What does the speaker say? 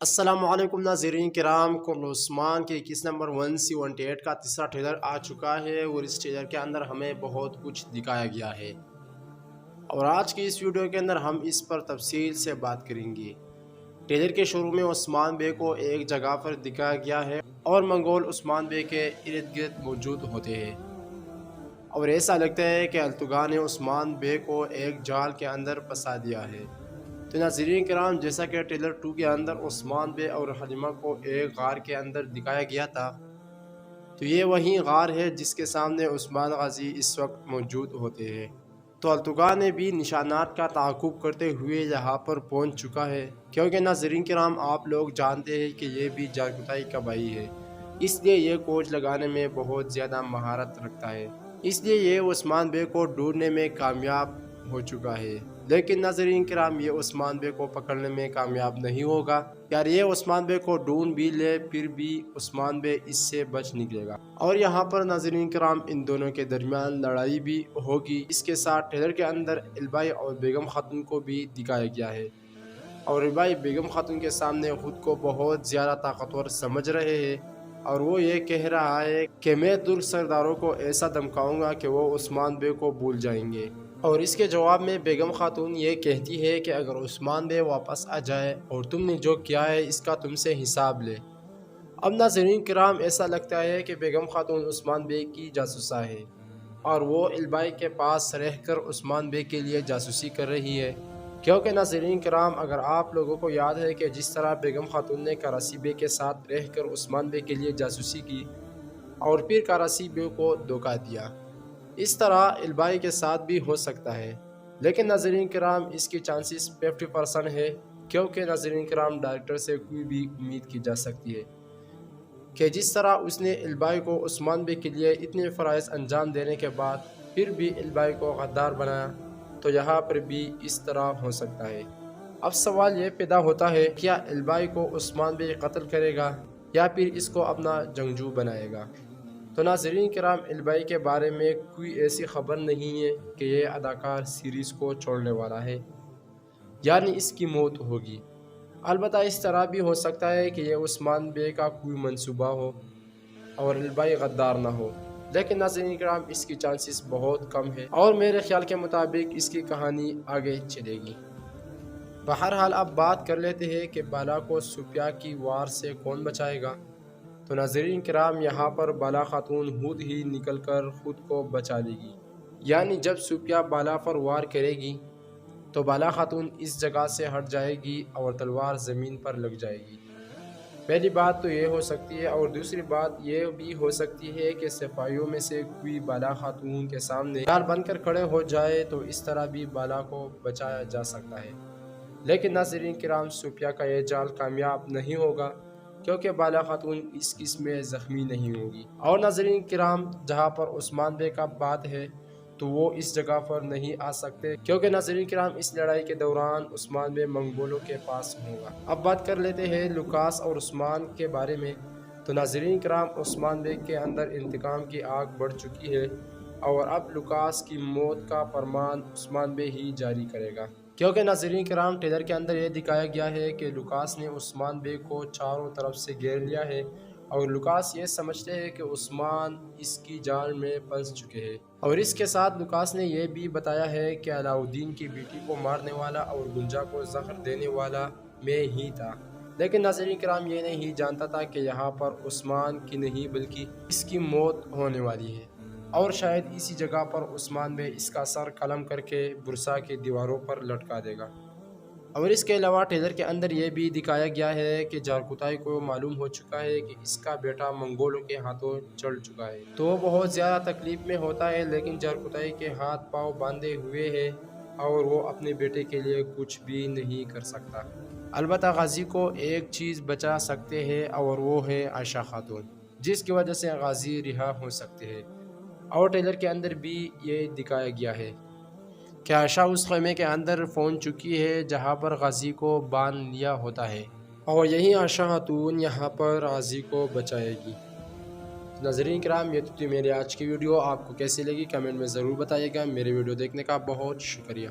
السلام علیکم ناظرین کرام، کل عثمان کے 21 نمبر 1C18 کا تیسرا ٹریلر آ چکا ہے اور اس ٹریلر کے اندر ہمیں بہت کچھ دکھایا گیا ہے اور آج کی اس ویڈیو کے اندر ہم اس پر تفصیل سے بات کریں گے۔ ٹریلر کے شروع میں عثمان بے کو ایک جگہ پر دکھایا گیا ہے اور منگول عثمان بے کے ارد گرد موجود ہوتے ہیں اور ایسا لگتا ہے کہ التگا نے عثمان بے کو ایک جال کے اندر پھنسا دیا ہے۔ تو ناظرین کرام، جیسا کہ ٹریلر 2 کے اندر عثمان بے اور حلیمہ کو ایک غار کے اندر دکھایا گیا تھا، تو یہ وہی غار ہے جس کے سامنے عثمان غازی اس وقت موجود ہوتے ہیں۔ تو التگا نے بھی نشانات کا تعاقب کرتے ہوئے یہاں پر پہنچ چکا ہے، کیونکہ ناظرین کرام آپ لوگ جانتے ہیں کہ یہ بھی جارکتائی کا بھائی ہے، اس لیے یہ کوچ لگانے میں بہت زیادہ مہارت رکھتا ہے، اس لیے یہ عثمان بے کو ڈھونڈنے میں کامیاب ہو چکا ہے۔ لیکن ناظرین کرام، یہ عثمان بے کو پکڑنے میں کامیاب نہیں ہوگا، یار یہ عثمان بے کو ڈھونڈ بھی لے پھر بھی عثمان بے اس سے بچ نکلے گا اور یہاں پر ناظرین کرام ان دونوں کے درمیان لڑائی بھی ہوگی۔ اس کے ساتھ ٹریلر کے اندر البائی اور بیگم خاتون کو بھی دکھایا گیا ہے اور البائی بیگم خاتون کے سامنے خود کو بہت زیادہ طاقتور سمجھ رہے ہیں اور وہ یہ کہہ رہا ہے کہ میں ترک سرداروں کو ایسا دھمکاؤں گا کہ وہ عثمان بے کو بھول جائیں گے، اور اس کے جواب میں بیگم خاتون یہ کہتی ہے کہ اگر عثمان بے واپس آ جائے اور تم نے جو کیا ہے اس کا تم سے حساب لے۔ اب ناظرین کرام، ایسا لگتا ہے کہ بیگم خاتون عثمان بے کی جاسوسہ ہے اور وہ البائی کے پاس رہ کر عثمان بے کے لیے جاسوسی کر رہی ہے، کیونکہ ناظرین کرام اگر آپ لوگوں کو یاد ہے کہ جس طرح بیگم خاتون نے کراسی بے کے ساتھ رہ کر عثمان بے کے لیے جاسوسی کی اور پھر کراسی بے کو دھوکہ دیا، اس طرح البائی کے ساتھ بھی ہو سکتا ہے۔ لیکن ناظرین کرام اس کی چانسز 50% ہے، کیونکہ ناظرین کرام ڈائریکٹر سے کوئی بھی امید کی جا سکتی ہے کہ جس طرح اس نے البائی کو عثمان بے کے لیے اتنے فرائض انجام دینے کے بعد پھر بھی البائی کو غدار بنایا، تو یہاں پر بھی اس طرح ہو سکتا ہے۔ اب سوال یہ پیدا ہوتا ہے، کیا البائی کو عثمان بے قتل کرے گا یا پھر اس کو اپنا جنگجو بنائے گا؟ تو ناظرین کرام البائی کے بارے میں کوئی ایسی خبر نہیں ہے کہ یہ اداکار سیریز کو چھوڑنے والا ہے، یعنی اس کی موت ہوگی۔ البتہ اس طرح بھی ہو سکتا ہے کہ یہ عثمان بے کا کوئی منصوبہ ہو اور البائی غدار نہ ہو، لیکن ناظرین کرام اس کی چانسز بہت کم ہے اور میرے خیال کے مطابق اس کی کہانی آگے چلے گی۔ بہرحال اب بات کر لیتے ہیں کہ بالا کو صوفیہ کی وار سے کون بچائے گا۔ تو ناظرین کرام یہاں پر بالا خاتون خود ہی نکل کر خود کو بچا لے گی، یعنی جب صوفیہ بالا پر وار کرے گی تو بالا خاتون اس جگہ سے ہٹ جائے گی اور تلوار زمین پر لگ جائے گی۔ پہلی بات تو یہ ہو سکتی ہے، اور دوسری بات یہ بھی ہو سکتی ہے کہ سپاہیوں میں سے کوئی بالا خاتون کے سامنے ڈال بن کر کھڑے ہو جائے، تو اس طرح بھی بالا کو بچایا جا سکتا ہے۔ لیکن ناظرین کرام صوفیہ کا یہ جال کامیاب نہیں ہوگا، کیونکہ بالا خاتون اس قسم میں زخمی نہیں ہوگی۔ اور ناظرین کرام جہاں پر عثمان بے کا بات ہے تو وہ اس جگہ پر نہیں آ سکتے، کیونکہ ناظرین کرام اس لڑائی کے دوران عثمان بے منگولوں کے پاس ہوگا۔ اب بات کر لیتے ہیں لوکاس اور عثمان کے بارے میں۔ تو ناظرین کرام عثمان بے کے اندر انتقام کی آگ بڑھ چکی ہے اور اب لوکاس کی موت کا فرمان عثمان بے ہی جاری کرے گا، کیونکہ ناظرین کرام ٹریلر کے اندر یہ دکھایا گیا ہے کہ لوکاس نے عثمان بے کو چاروں طرف سے گھیر لیا ہے اور لوکاس یہ سمجھتے ہیں کہ عثمان اس کی جال میں پھنس چکے ہیں، اور اس کے ساتھ لوکاس نے یہ بھی بتایا ہے کہ علاؤدین کی بیٹی کو مارنے والا اور گنجا کو زہر دینے والا میں ہی تھا۔ لیکن ناظرین کرام یہ نہیں جانتا تھا کہ یہاں پر عثمان کی نہیں بلکہ اس کی موت ہونے والی ہے، اور شاید اسی جگہ پر عثمان بے اس کا سر قلم کر کے برسا کی دیواروں پر لٹکا دے گا۔ اور اس کے علاوہ ٹریلر کے اندر یہ بھی دکھایا گیا ہے کہ جارکتائی کو معلوم ہو چکا ہے کہ اس کا بیٹا منگولوں کے ہاتھوں چڑھ چکا ہے، تو وہ بہت زیادہ تکلیف میں ہوتا ہے، لیکن جارکتائی کے ہاتھ پاؤں باندھے ہوئے ہیں اور وہ اپنے بیٹے کے لیے کچھ بھی نہیں کر سکتا۔ البتہ غازی کو ایک چیز بچا سکتے ہیں اور وہ ہے عائشہ خاتون، جس کی وجہ سے غازی رہا ہو سکتے ہیں، اور ٹریلر کے اندر بھی یہ دکھایا گیا ہے کہ عائشہ اس خیمے کے اندر پہنچ چکی ہے جہاں پر غازی کو باندھ لیا ہوتا ہے، اور یہی عائشہ خاتون یہاں پر غازی کو بچائے گی۔ ناظرین کرام یہ تو تھی میری آج کی ویڈیو، آپ کو کیسی لگی کمنٹ میں ضرور بتائیے گا۔ میرے ویڈیو دیکھنے کا بہت شکریہ۔